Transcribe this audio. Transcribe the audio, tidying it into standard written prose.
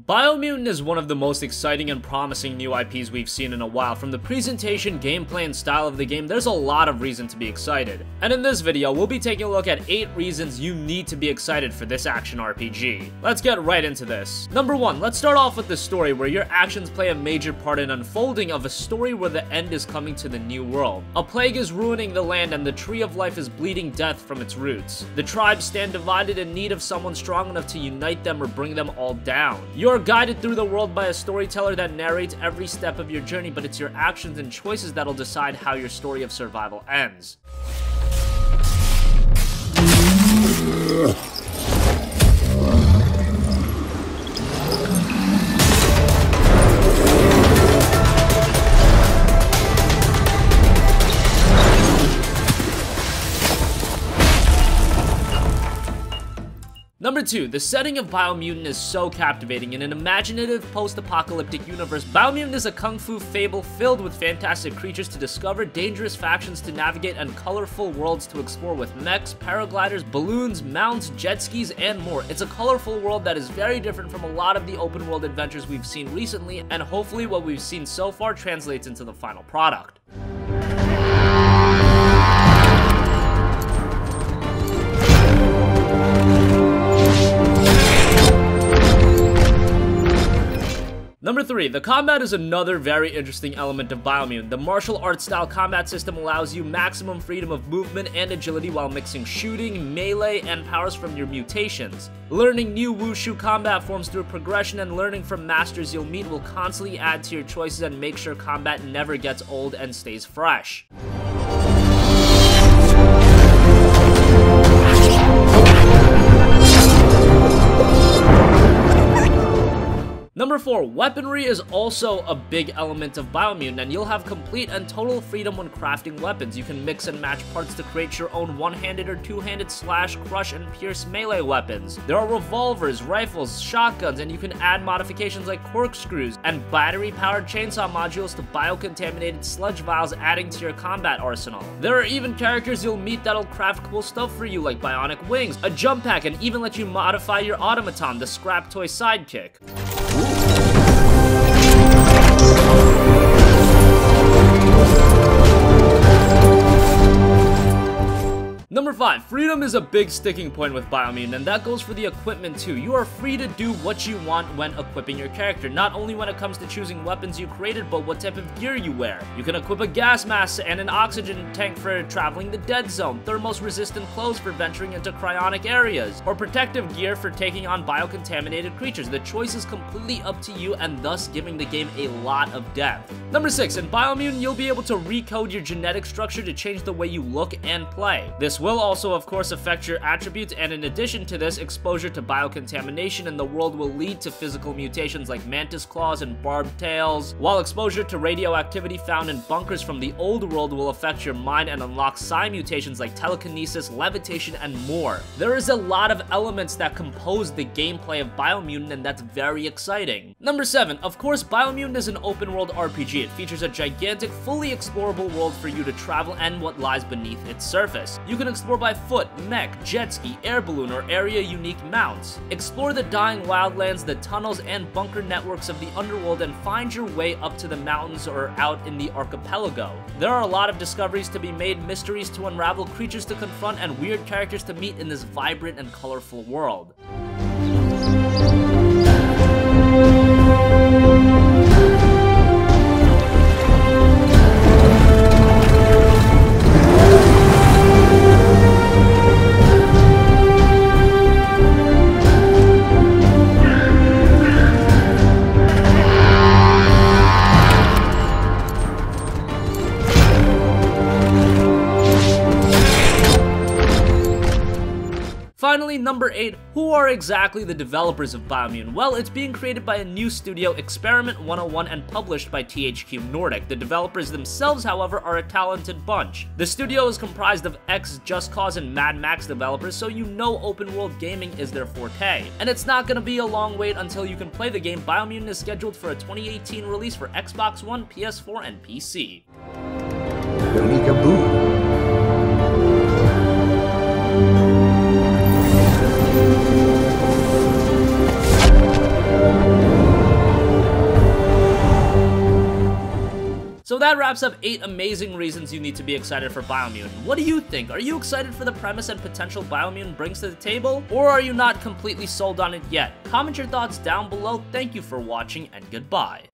BIOMUTANT is one of the most exciting and promising new IPs we've seen in a while. From the presentation, gameplay, and style of the game, there's a lot of reason to be excited. And in this video, we'll be taking a look at 8 reasons you need to be excited for this action RPG. Let's get right into this. Number 1, let's start off with the story, where your actions play a major part in unfolding of a story where the end is coming to the new world. A plague is ruining the land and the tree of life is bleeding death from its roots. The tribes stand divided in need of someone strong enough to unite them or bring them all down. You are guided through the world by a storyteller that narrates every step of your journey, but it's your actions and choices that'll decide how your story of survival ends. Number 2, the setting of BIOMUTANT is so captivating. In an imaginative post-apocalyptic universe, BIOMUTANT is a kung fu fable filled with fantastic creatures to discover, dangerous factions to navigate, and colorful worlds to explore with mechs, paragliders, balloons, mounts, jet skis, and more. It's a colorful world that is very different from a lot of the open world adventures we've seen recently, and hopefully what we've seen so far translates into the final product. Number 3, the combat is another very interesting element of BIOMUTANT. The martial arts style combat system allows you maximum freedom of movement and agility while mixing shooting, melee, and powers from your mutations. Learning new wushu combat forms through progression and learning from masters you'll meet will constantly add to your choices and make sure combat never gets old and stays fresh. Number 4, weaponry is also a big element of BIOMUTANT, and you'll have complete and total freedom when crafting weapons. You can mix and match parts to create your own one-handed or two-handed slash, crush, and pierce melee weapons. There are revolvers, rifles, shotguns, and you can add modifications like corkscrews and battery-powered chainsaw modules to biocontaminated sludge vials, adding to your combat arsenal. There are even characters you'll meet that'll craft cool stuff for you, like bionic wings, a jump pack, and even let you modify your automaton, the scrap toy sidekick. Number 5, freedom is a big sticking point with BIOMUTANT, and that goes for the equipment too. You are free to do what you want when equipping your character, not only when it comes to choosing weapons you created, but what type of gear you wear. You can equip a gas mask and an oxygen tank for traveling the dead zone, thermos-resistant clothes for venturing into cryonic areas, or protective gear for taking on biocontaminated creatures. The choice is completely up to you, and thus giving the game a lot of depth. Number 6, in BIOMUTANT, you'll be able to recode your genetic structure to change the way you look and play. This will also, of course, affect your attributes, and in addition to this, exposure to biocontamination in the world will lead to physical mutations like mantis claws and barbed tails, while exposure to radioactivity found in bunkers from the old world will affect your mind and unlock psi mutations like telekinesis, levitation, and more. There is a lot of elements that compose the gameplay of BIOMUTANT, and that's very exciting. Number 7, of course, BIOMUTANT is an open world RPG. It features a gigantic, fully explorable world for you to travel and what lies beneath its surface. You can explore by foot, mech, jet ski, air balloon, or area-unique mounts. Explore the dying wildlands, the tunnels, and bunker networks of the underworld, and find your way up to the mountains or out in the archipelago. There are a lot of discoveries to be made, mysteries to unravel, creatures to confront, and weird characters to meet in this vibrant and colorful world. Finally, number 8, who are exactly the developers of BIOMUTANT? Well, it's being created by a new studio, Experiment 101, and published by THQ Nordic. The developers themselves, however, are a talented bunch. The studio is comprised of ex-Just Cause and Mad Max developers, so you know open world gaming is their forte. And it's not gonna be a long wait until you can play the game. BIOMUTANT is scheduled for a 2018 release for Xbox One, PS4, and PC. Boom. that wraps up 8 amazing reasons you need to be excited for Biomutant. What do you think? Are you excited for the premise and potential Biomutant brings to the table? Or are you not completely sold on it yet? Comment your thoughts down below. Thank you for watching, and goodbye.